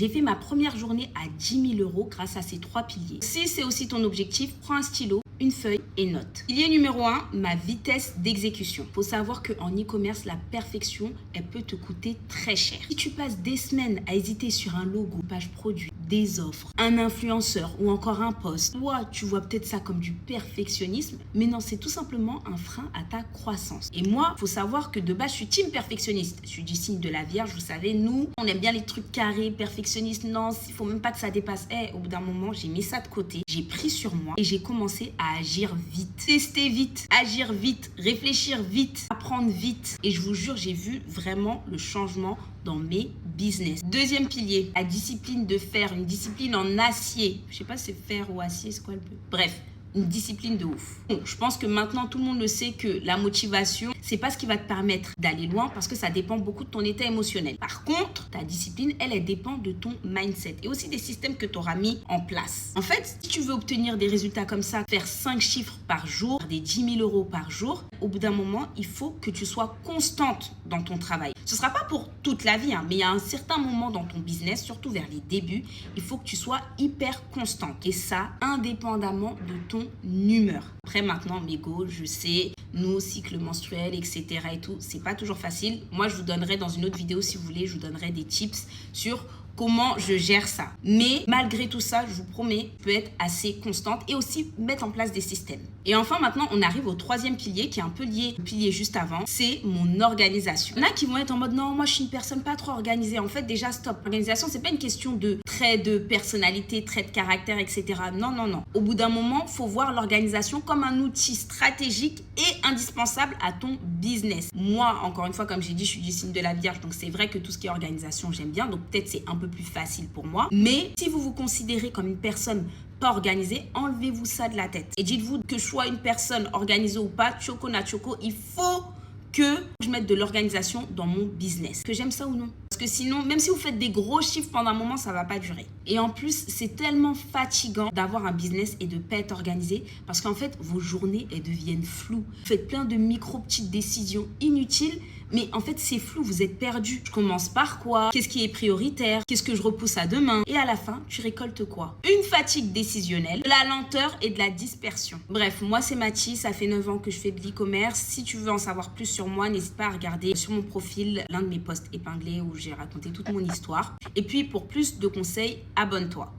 J'ai fait ma première journée à 10 000 € grâce à ces 3 piliers. Si c'est aussi ton objectif, prends un stylo, une feuille et note. Pilier numéro 1, ma vitesse d'exécution. Il faut savoir qu'en e-commerce, la perfection, elle peut te coûter très cher. Si tu passes des semaines à hésiter sur un logo, page produit, des offres, un influenceur ou encore un post, toi, tu vois peut-être ça comme du perfectionnisme, mais non, c'est tout simplement un frein à ta croissance. Et moi, il faut savoir que de base, je suis team perfectionniste. Je suis du signe de la Vierge, vous savez, nous, on aime bien les trucs carrés, perfectionnistes. Non, il faut même pas que ça dépasse. Au bout d'un moment, j'ai mis ça de côté, j'ai pris sur moi et j'ai commencé à agir vite. Tester vite, agir vite, réfléchir vite, apprendre vite. Et je vous jure, j'ai vu vraiment le changement dans mes business. Deuxième pilier, la discipline de fer, une discipline en acier. Je sais pas si c'est fer ou acier, c'est quoi le peu. Bref, une discipline de ouf. Bon, je pense que maintenant tout le monde le sait que la motivation, c'est pas ce qui va te permettre d'aller loin parce que ça dépend beaucoup de ton état émotionnel. Par contre, ta discipline, elle dépend de ton mindset et aussi des systèmes que tu auras mis en place. En fait, si tu veux obtenir des résultats comme ça, faire 5 chiffres par jour, des 10 000 € par jour, au bout d'un moment, il faut que tu sois constante dans ton travail. Ce sera pas pour toute la vie, mais il y a un certain moment dans ton business, surtout vers les débuts, il faut que tu sois hyper constante. Et ça, indépendamment de ton humeur. Après, maintenant, mes goals, je sais, nous, cycle menstruel, etc. et tout, c'est pas toujours facile. Moi, je vous donnerai dans une autre vidéo, si vous voulez, je vous donnerai des tips sur comment je gère ça. Mais malgré tout ça, je vous promets, je peux être assez constante et aussi mettre en place des systèmes. Et enfin, maintenant, on arrive au troisième pilier qui est un peu lié au pilier juste avant, c'est mon organisation. Il y en a qui vont être en mode non, moi je suis une personne pas trop organisée. En fait, déjà, stop. L'organisation, c'est pas une question de traits de personnalité, traits de caractère, etc. Non, non, non. Au bout d'un moment, il faut voir l'organisation comme un outil stratégique et indispensable à ton business. Moi, encore une fois, comme j'ai dit, je suis du signe de la Vierge, donc c'est vrai que tout ce qui est organisation, j'aime bien. Donc peut-être c'est un peu plus facile pour moi. Mais si vous vous considérez comme une personne pas organisée, enlevez-vous ça de la tête. Et dites-vous que je sois une personne organisée ou pas, choco na choco, il faut que je mette de l'organisation dans mon business. Que j'aime ça ou non. Parce que sinon, même si vous faites des gros chiffres pendant un moment, ça va pas durer. Et en plus, c'est tellement fatigant d'avoir un business et de pas être organisé parce qu'en fait, vos journées, elles deviennent floues. Vous faites plein de petites décisions inutiles. Mais en fait, c'est flou, vous êtes perdu. Je commence par quoi? Qu'est-ce qui est prioritaire? Qu'est-ce que je repousse à demain? Et à la fin, tu récoltes quoi? Une fatigue décisionnelle, de la lenteur et de la dispersion. Bref, moi c'est Mathis, ça fait 9 ans que je fais de l'e-commerce. Si tu veux en savoir plus sur moi, n'hésite pas à regarder sur mon profil l'un de mes posts épinglés où j'ai raconté toute mon histoire. Et puis pour plus de conseils, abonne-toi.